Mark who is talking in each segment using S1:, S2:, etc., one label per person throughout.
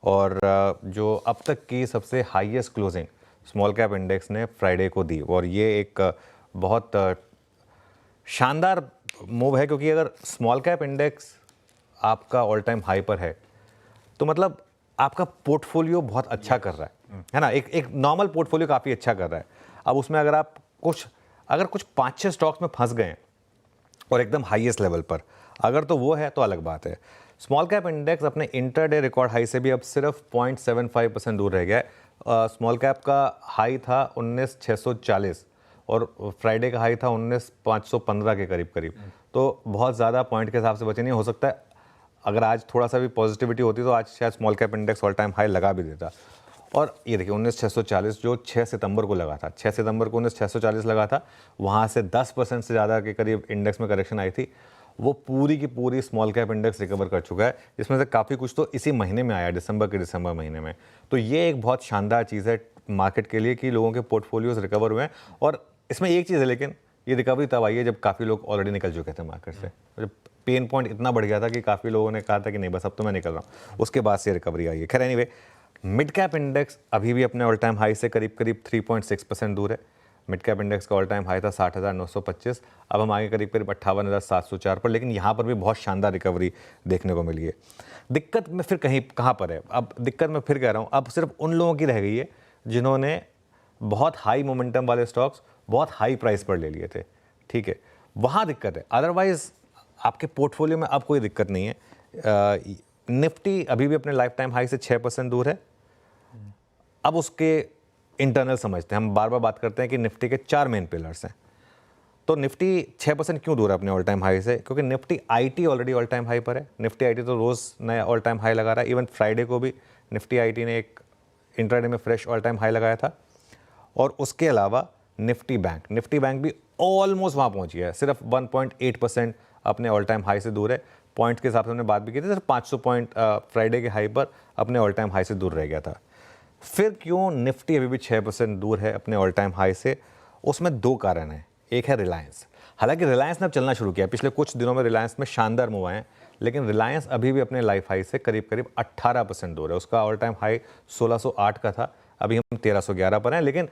S1: और जो अब तक की सबसे highest closing small cap index ने फ्राइडे को दी, और ये एक बहुत शानदार मूव है, क्योंकि अगर स्मॉल कैप इंडेक्स आपका ऑल टाइम हाई पर है तो मतलब आपका पोर्टफोलियो बहुत अच्छा कर रहा है ना। एक नॉर्मल पोर्टफोलियो काफ़ी अच्छा कर रहा है। अब उसमें अगर आप कुछ 5-6 स्टॉक्स में फंस गए और एकदम हाईएस्ट लेवल पर, अगर तो वो है तो अलग बात है। स्मॉल कैप इंडेक्स अपने इंटरडे रिकॉर्ड हाई से भी अब सिर्फ 0.75% दूर रह गया है। स्मॉल कैप का हाई था 19,640 और फ्राइडे का हाई था 19,515 के करीब करीब। तो बहुत ज़्यादा पॉइंट के हिसाब से बचे नहीं। हो सकता है अगर आज थोड़ा सा भी पॉजिटिविटी होती तो आज शायद small cap index all time high लगा भी देता। और ये देखिए 19,640 जो 6 सितंबर को लगा था, 6 सितंबर को 19,640 लगा था, वहाँ से 10% से ज़्यादा के करीब इंडेक्स में करेक्शन आई थी। वो पूरी की पूरी स्मॉल कैप इंडेक्स रिकवर कर चुका है, जिसमें से काफ़ी कुछ तो इसी महीने में आया, दिसंबर महीने में। तो ये एक बहुत शानदार चीज़ है मार्केट के लिए कि लोगों के पोर्टफोलियोज रिकवर हुए हैं। और इसमें एक चीज़ है, लेकिन ये रिकवरी तब आई है जब काफ़ी लोग ऑलरेडी निकल चुके थे मार्केट से। जब पेन पॉइंट इतना बढ़ गया था कि काफ़ी लोगों ने कहा था कि नहीं बस अब तो मैं निकल रहा हूँ, उसके बाद से रिकवरी आई है। खैर एनीवे, मिड कैप इंडेक्स अभी भी अपने ऑल टाइम हाई से करीब करीब 3.6% दूर है। मिड कैप इंडेक्स का ऑल टाइम हाई था 60,925, अब हम आगे करीब करीब 58,704 पर, लेकिन यहाँ पर भी बहुत शानदार रिकवरी देखने को मिली है। दिक्कत में फिर कहाँ पर है? अब दिक्कत मैं फिर कह रहा हूँ, अब सिर्फ उन लोगों की रह गई है जिन्होंने बहुत हाई मोमेंटम वाले स्टॉक्स बहुत हाई प्राइस पर ले लिए थे, ठीक है, वहाँ दिक्कत है। अदरवाइज आपके पोर्टफोलियो में अब कोई दिक्कत नहीं है। निफ्टी अभी भी अपने लाइफ टाइम हाई से 6% दूर है। अब उसके इंटरनल समझते हैं, हम बार बार बात करते हैं कि निफ्टी के 4 मेन पिलर्स हैं। तो निफ्टी 6% क्यों दूर है अपने ऑल टाइम हाई से? क्योंकि Nifty IT already all time high पर है। निफ्टी आईटी तो रोज़ नया ऑल टाइम हाई लगा रहा है। इवन फ्राइडे को भी निफ्टी आईटी ने एक इंट्राडे में फ्रेश ऑल टाइम हाई लगाया था। और उसके अलावा निफ्टी बैंक भी ऑलमोस्ट वहाँ पहुँच गया है, सिर्फ 1.8% अपने ऑल टाइम हाई से दूर है। पॉइंट के हिसाब से हमने बात भी की थी, सिर्फ 500 पॉइंट फ्राइडे के हाई पर अपने ऑल टाइम हाई से दूर रह गया था। फिर क्यों निफ्टी अभी भी 6% दूर है अपने ऑल टाइम हाई से? उसमें 2 कारण हैं। एक है रिलायंस। हालांकि रिलायंस ने अब चलना शुरू किया, पिछले कुछ दिनों में रिलायंस में शानदार मूव आए हैं, लेकिन रिलायंस अभी भी अपने लाइफ हाई से करीब करीब 18% दूर है। उसका ऑल टाइम हाई 1608 का था, अभी हम 1311 पर हैं, लेकिन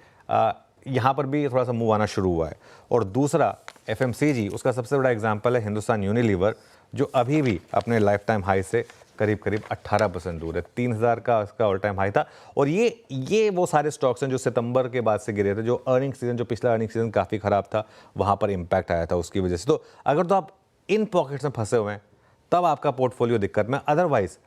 S1: यहाँ पर भी थोड़ा सा मूव आना शुरू हुआ है। और दूसरा एफएमसीजी, उसका सबसे बड़ा एग्जांपल है हिंदुस्तान यूनिलीवर, जो अभी भी अपने लाइफ टाइम हाई से करीब करीब 18% दूर है। 3000 का उसका ऑल टाइम हाई था। और ये वो सारे स्टॉक्स हैं जो सितंबर के बाद से गिरे थे, जो पिछला अर्निंग सीजन काफ़ी ख़राब था, वहाँ पर इम्पैक्ट आया था उसकी वजह से। तो अगर तो आप इन पॉकेट्स में फंसे हुए हैं तब आपका पोर्टफोलियो दिक्कत में। Otherwise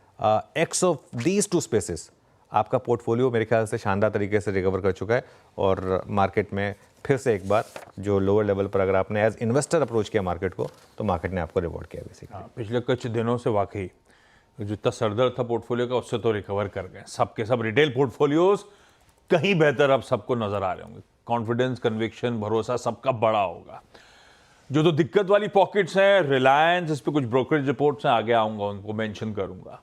S1: x of these 2 species आपका पोर्टफोलियो मेरे ख्याल से शानदार तरीके से रिकवर कर चुका है। और मार्केट में फिर से एक बार जो लोअर लेवल पर अगर आपने एज इन्वेस्टर अप्रोच किया मार्केट को, तो मार्केट ने आपको रिवॉर्ड किया बेसिकली।
S2: पिछले कुछ दिनों से वाकई जो इतना सरदर्द था पोर्टफोलियो का, उससे तो रिकवर कर गए सबके सब। रिटेल पोर्टफोलियोज कहीं बेहतर अब सबको नजर आ रहे होंगे। कॉन्फिडेंस, कन्विक्शन, भरोसा सबका बड़ा होगा। जो तो दिक्कत वाली पॉकेट्स हैं, रिलायंस, इस पर कुछ ब्रोकरेज रिपोर्ट्स हैं, आगे आऊंगा उनको मेंशन करूंगा।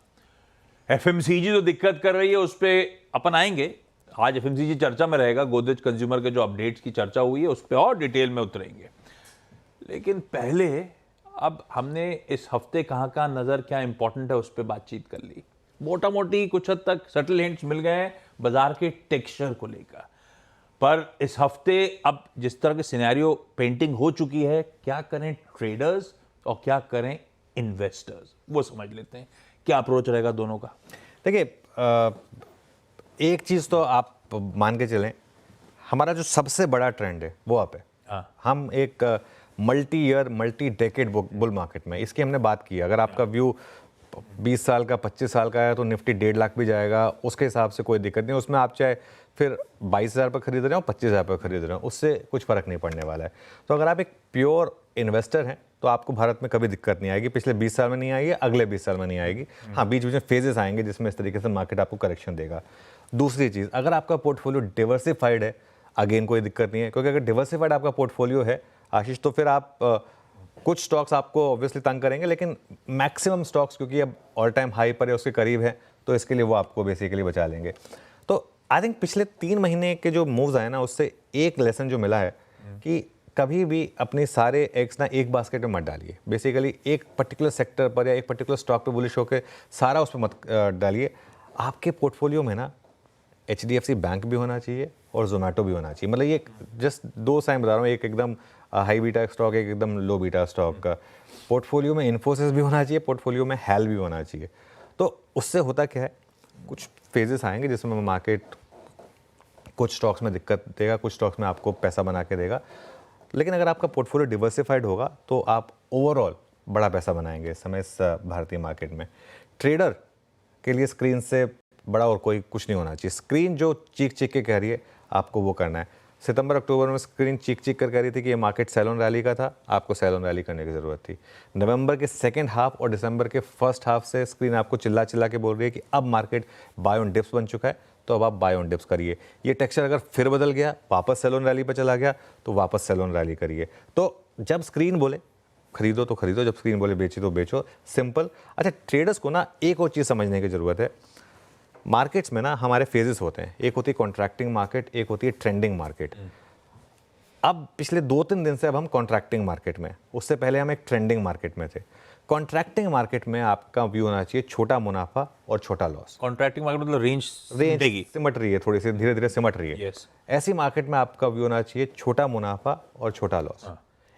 S2: एफएमसीजी जो दिक्कत कर रही है उस पर अपन आएंगे। आज एफएमसीजी चर्चा में रहेगा। गोदरेज कंज्यूमर के जो अपडेट्स की चर्चा हुई है उस पर और डिटेल में उतरेंगे। लेकिन पहले अब हमने इस हफ्ते कहाँ कहाँ नजर क्या इंपॉर्टेंट है उस पर बातचीत कर ली। मोटा मोटी कुछ हद तक सटल हिंट्स मिल गए हैं बाजार के टेक्सचर को लेकर। पर इस हफ्ते अब जिस तरह के सिनेरियो पेंटिंग हो चुकी है, क्या करें ट्रेडर्स और क्या करें इन्वेस्टर्स, वो समझ लेते हैं। क्या अप्रोच रहेगा दोनों का?
S1: देखिए, एक चीज़ तो आप मान के चलें, हमारा जो सबसे बड़ा ट्रेंड है वो अप है। हम एक multi year multi decade bull market में, इसकी हमने बात की। अगर आपका व्यू 20 साल का 25 साल का है तो निफ्टी 1.5 लाख भी जाएगा, उसके हिसाब से कोई दिक्कत नहीं। उसमें आप चाहे फिर 22,000 पर खरीद रहे हो 25,000 पर खरीद रहे हो, उससे कुछ फ़र्क नहीं पड़ने वाला है। तो अगर आप एक प्योर इन्वेस्टर हैं तो आपको भारत में कभी दिक्कत नहीं आएगी। पिछले 20 साल में नहीं आई है, अगले 20 साल में नहीं आएगी। हाँ, बीच बीच में फेजेस आएंगे जिसमें इस तरीके से मार्केट आपको करेक्शन देगा। दूसरी चीज़, अगर आपका पोर्टफोलियो डिवर्सिफाइड है, अगेन कोई दिक्कत नहीं है, क्योंकि अगर डिवर्सिफाइड आपका पोर्टफोलियो है आशीष, तो फिर आप कुछ स्टॉक्स आपको ऑब्वियसली तंग करेंगे, लेकिन मैक्सिमम स्टॉक्स क्योंकि अब ऑल टाइम हाई पर है, उसके करीब है, तो इसके लिए वो आपको बेसिकली बचा लेंगे। तो आई थिंक पिछले 3 महीने के जो मूव्स आए ना, उससे एक लेसन जो मिला है कि कभी भी अपने सारे एग्स ना एक बास्केट में मत डालिए। बेसिकली एक पर्टिकुलर सेक्टर पर या एक पर्टिकुलर स्टॉक पे बुलिश होकर सारा उस पर मत डालिए। आपके पोर्टफोलियो में ना HDFC बैंक भी होना चाहिए और जोमेटो भी होना चाहिए। मतलब ये जस्ट दो साइन बता रहा हूँ, एक एकदम हाई बीटा स्टॉक, एक एकदम लो बीटा स्टॉक का। पोर्टफोलियो में इन्फोसिस भी होना चाहिए, पोर्टफोलियो में हैल भी होना चाहिए। तो उससे होता क्या है, कुछ फेजेस आएंगे जिसमें मार्केट कुछ स्टॉक्स में दिक्कत देगा, कुछ स्टॉक्स में आपको पैसा बना के देगा। लेकिन अगर आपका पोर्टफोलियो डिवर्सिफाइड होगा तो आप ओवरऑल बड़ा पैसा बनाएंगे इस समय इस भारतीय मार्केट में। ट्रेडर के लिए स्क्रीन से बड़ा और कोई कुछ नहीं होना चाहिए। स्क्रीन जो चीख चीख के कह रही है आपको वो करना है। सितंबर अक्टूबर में स्क्रीन चीख चीख कर कह रही थी कि ये मार्केट सेल ऑन रैली का था, आपको सेल ऑन रैली करने की ज़रूरत थी। नवंबर के सेकंड हाफ और दिसंबर के फर्स्ट हाफ से स्क्रीन आपको चिल्ला चिल्ला के बोल रही है कि अब मार्केट बाय ऑन डिप्स बन चुका है, तो अब आप बाय ऑन डिप्स करिए। ये टेक्सचर अगर फिर बदल गया, वापस सेल ऑन रैली पर चला गया, तो वापस सेल ऑन रैली करिए। तो जब स्क्रीन बोले खरीदो तो खरीदो, जब स्क्रीन बोले बेची तो बेचो, सिंपल। अच्छा, ट्रेडर्स को ना एक और चीज़ समझने की ज़रूरत है। मार्केट्स में ना हमारे फेजेस होते हैं, एक होती है कॉन्ट्रैक्टिंग मार्केट, एक होती है ट्रेंडिंग मार्केट। अब पिछले 2-3 दिन से अब हम कॉन्ट्रैक्टिंग मार्केट में, उससे पहले हम एक ट्रेंडिंग मार्केट में थे। कॉन्ट्रैक्टिंग मार्केट में आपका व्यू होना चाहिए छोटा मुनाफा और छोटा लॉस।
S2: कॉन्ट्रैक्टिंग मार्केट मतलब रेंज
S1: सिमट रही है, थोड़ी सी धीरे धीरे सिमट रही है।
S2: Yes.
S1: ऐसी मार्केट में आपका व्यू होना चाहिए छोटा मुनाफा और छोटा लॉस।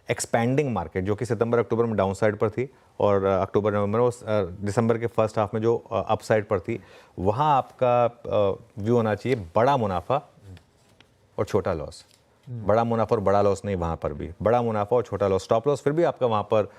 S1: एक्सपैंडिंग मार्केट जो कि सितंबर अक्टूबर में डाउन साइड पर थी और अक्टूबर नवंबर और दिसंबर के फर्स्ट हाफ में जो अप साइड पर थी, वहाँ आपका व्यू होना चाहिए बड़ा मुनाफा और छोटा लॉस। बड़ा मुनाफा और बड़ा लॉस नहीं, वहाँ पर भी बड़ा मुनाफा और छोटा लॉस। स्टॉप लॉस फिर भी आपका वहाँ पर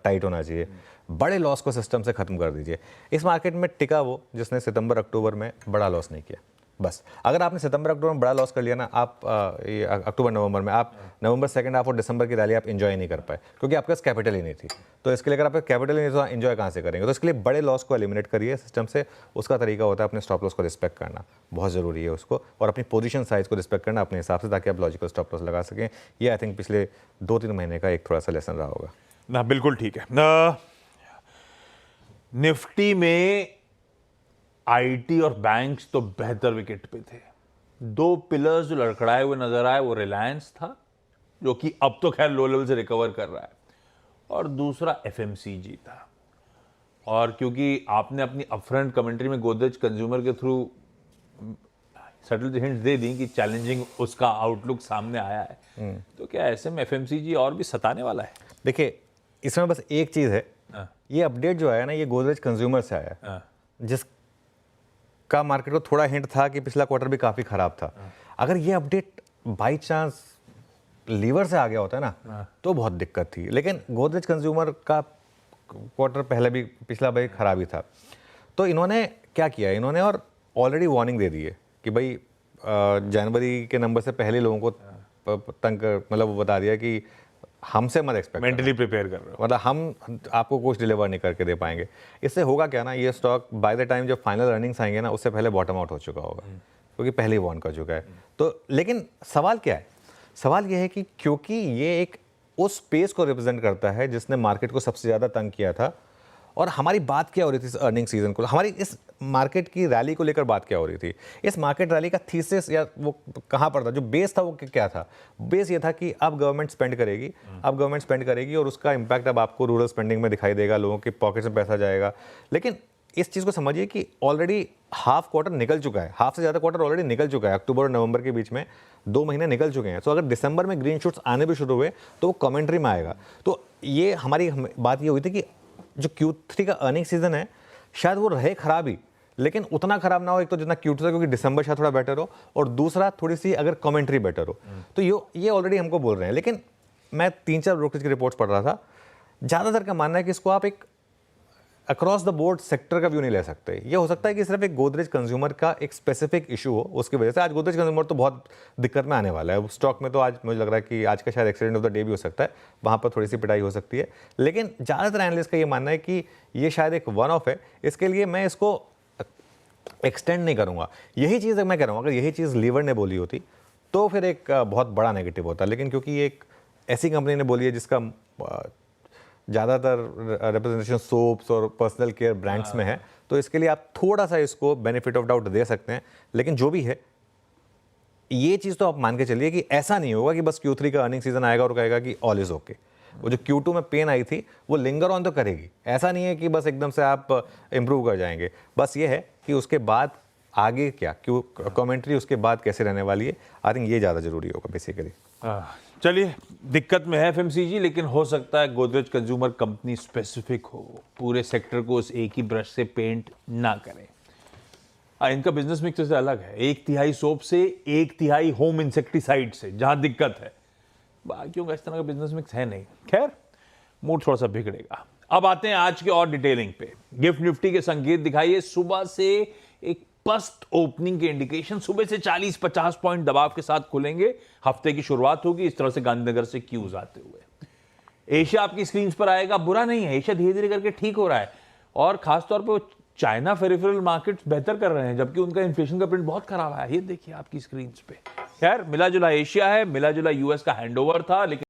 S1: टाइट होना चाहिए। बड़े लॉस को सिस्टम से ख़त्म कर दीजिए। इस मार्केट में टिका वो जिसने सितंबर अक्टूबर में बड़ा लॉस नहीं किया। बस अगर आपने सितंबर अक्टूबर में बड़ा लॉस कर लिया ना, आप ये अक्टूबर नवंबर में, आप नवंबर सेकंड हाफ और दिसंबर की रैली आप एंजॉय नहीं कर पाए क्योंकि आपके पास कैपिटल ही नहीं थी। तो इसके लिए अगर आपका कैपिटल ही नहीं तो एंजॉय कहाँ से करेंगे? तो इसके लिए बड़े लॉस को एलिमिनेट करिए सिस्टम से। उसका तरीका होता है अपने स्टॉप लॉस को रिस्पेक्ट करना, बहुत ज़रूरी है उसको, और अपनी पोजीशन साइज को रिस्पेक्ट करना अपने हिसाब से, ताकि आप लॉजिकल स्टॉप लॉस लगा सकें। ये आई थिंक पिछले 2-3 महीने का एक थोड़ा सा लेसन रहा होगा
S2: ना। बिल्कुल ठीक है। निफ्टी में आईटी और बैंक्स तो बेहतर विकेट पे थे। दो पिलर्स जो लड़खड़ाए हुए नजर आए, वो रिलायंस था जो कि अब तो खैर लो लेवल से रिकवर कर रहा है, और दूसरा एफएमसीजी था। और क्योंकि आपने अपनी अपफ्रंट कमेंट्री में गोदरेज कंज्यूमर के थ्रू सटल हिंट्स दे दी कि चैलेंजिंग उसका आउटलुक सामने आया है, तो क्या ऐसे में एफएमसीजी और भी सताने वाला है?
S1: देखिए, इसमें बस एक चीज़ है, ये अपडेट जो आया ना, ये गोदरेज कंज्यूमर से आया, जिसका मार्केट को थोड़ा हिंट था कि पिछला क्वार्टर भी काफ़ी ख़राब था। अगर ये अपडेट बाई चांस लीवर से आ गया होता है ना, तो बहुत दिक्कत थी। लेकिन गोदरेज कंज्यूमर का क्वार्टर पहले भी, पिछला भाई ख़राब ही था। तो इन्होंने क्या किया, इन्होंने और ऑलरेडी वार्निंग दे दी है कि भाई जनवरी के नंबर से पहले लोगों को तंग, मतलब वो बता दिया कि हमसे मत एक्सपेक्ट,
S2: मेंटली प्रिपेयर कर रहे हो,
S1: मतलब हम आपको कुछ डिलीवर नहीं करके दे पाएंगे। इससे होगा क्या ना, ये स्टॉक बाय द टाइम जब फाइनल अर्निंग्स आएंगे ना, उससे पहले बॉटम आउट हो चुका होगा, क्योंकि पहले ही वार्न कर चुका है। तो लेकिन सवाल क्या है, सवाल ये है कि क्योंकि ये एक उस स्पेस को रिप्रेजेंट करता है जिसने मार्केट को सबसे ज़्यादा तंग किया था, और हमारी बात क्या हो रही थी इस अर्निंग सीजन को, हमारी इस मार्केट की रैली को लेकर बात क्या हो रही थी, इस मार्केट रैली का थीसिस या वो कहाँ पर था, जो बेस था वो क्या था? बेस ये था कि अब गवर्नमेंट स्पेंड करेगी, अब गवर्नमेंट स्पेंड करेगी और उसका इम्पैक्ट अब आपको रूरल स्पेंडिंग में दिखाई देगा, लोगों के पॉकेट में पैसा जाएगा। लेकिन इस चीज़ को समझिए कि ऑलरेडी हाफ क्वार्टर निकल चुका है, हाफ से ज़्यादा क्वार्टर ऑलरेडी निकल चुका है। अक्टूबर और नवंबर के बीच में 2 महीने निकल चुके हैं। तो अगर दिसंबर में ग्रीन शूट्स आने भी शुरू हुए तो वो कमेंट्री में आएगा। तो ये हमारी बात ये हुई थी कि जो Q3 का अर्निंग सीजन है शायद वो रहे खराब ही, लेकिन उतना खराब ना हो, एक तो जितना Q2 था, क्योंकि दिसंबर शायद थोड़ा बेटर हो, और दूसरा थोड़ी सी अगर कमेंट्री बेटर हो। तो ये ऑलरेडी हमको बोल रहे हैं। लेकिन मैं 3-4 ब्रोकरेज की रिपोर्ट्स पढ़ रहा था, ज़्यादातर का मानना है कि इसको आप एक अक्रॉस द बोर्ड सेक्टर का व्यू नहीं ले सकते। ये हो सकता है कि सिर्फ एक गोदरेज कंज्यूमर का एक स्पेसिफिक इशू हो, उसकी वजह से आज गोदरेज कंज्यूमर तो बहुत दिक्कत में आने वाला है। स्टॉक में तो आज मुझे लग रहा है कि आज का शायद एक्सीडेंट ऑफ द डे भी हो सकता है, वहाँ पर थोड़ी सी पिटाई हो सकती है। लेकिन ज़्यादातर एनालिस्ट का ये मानना है कि ये शायद एक वन ऑफ है, इसके लिए मैं इसको एक्सटेंड नहीं करूँगा। यही चीज़ मैं कह रहा हूँ, अगर यही चीज़ लीवर ने बोली होती तो फिर एक बहुत बड़ा नेगेटिव होता, लेकिन क्योंकि ये एक ऐसी कंपनी ने बोली है जिसका ज़्यादातर रिप्रेजेंटेशन सोप्स और पर्सनल केयर ब्रांड्स में है, तो इसके लिए आप थोड़ा सा इसको बेनिफिट ऑफ डाउट दे सकते हैं। लेकिन जो भी है, ये चीज़ तो आप मान के चलिए कि ऐसा नहीं होगा कि बस Q3 का अर्निंग सीजन आएगा और कहेगा कि ऑल इज़ ओके। वो जो Q2 में पेन आई थी वो लिंगर ऑन तो करेगी, ऐसा नहीं है कि बस एकदम से आप इम्प्रूव कर जाएंगे। बस ये है कि उसके बाद आगे क्या क्यों कमेंट्री उसके बाद कैसे रहने वाली है, आई थिंक ये ज़्यादा जरूरी होगा बेसिकली।
S2: चलिए, दिक्कत में है एफएमसीजी, लेकिन हो सकता है गोदरेज कंज्यूमर कंपनी स्पेसिफिक हो, पूरे सेक्टर को उस एक ही ब्रश से पेंट ना करें। इनका बिजनेस मिक्स से अलग है, 1/3 सोप से 1/3 होम इंसेक्टिसाइड से, जहां दिक्कत है। बाकियों का इस तरह का बिजनेस मिक्स है नहीं। खैर, मूड थोड़ा सा बिगड़ेगा। अब आते हैं आज के और डिटेलिंग पे। गिफ्ट निफ्टी के संकेत दिखाइए। सुबह से एक पस्त ओपनिंग के इंडिकेशन, सुबह से 40-50 पॉइंट दबाव के साथ खुलेंगे। हफ्ते की शुरुआत होगी इस तरह से गांधीनगर से क्यूज आते हुए। एशिया आपकी स्क्रीन पर आएगा, बुरा नहीं है, एशिया धीरे धीरे करके ठीक हो रहा है, और खासतौर पर चाइना फेरिफेरल मार्केट्स बेहतर कर रहे हैं, जबकि उनका इन्फ्लेशन का प्रिंट बहुत खराब है। ये देखिए आपकी स्क्रीन पे। खैर, मिला जुला एशिया है, मिला जुला यूएस का हैंडओवर था, लेकिन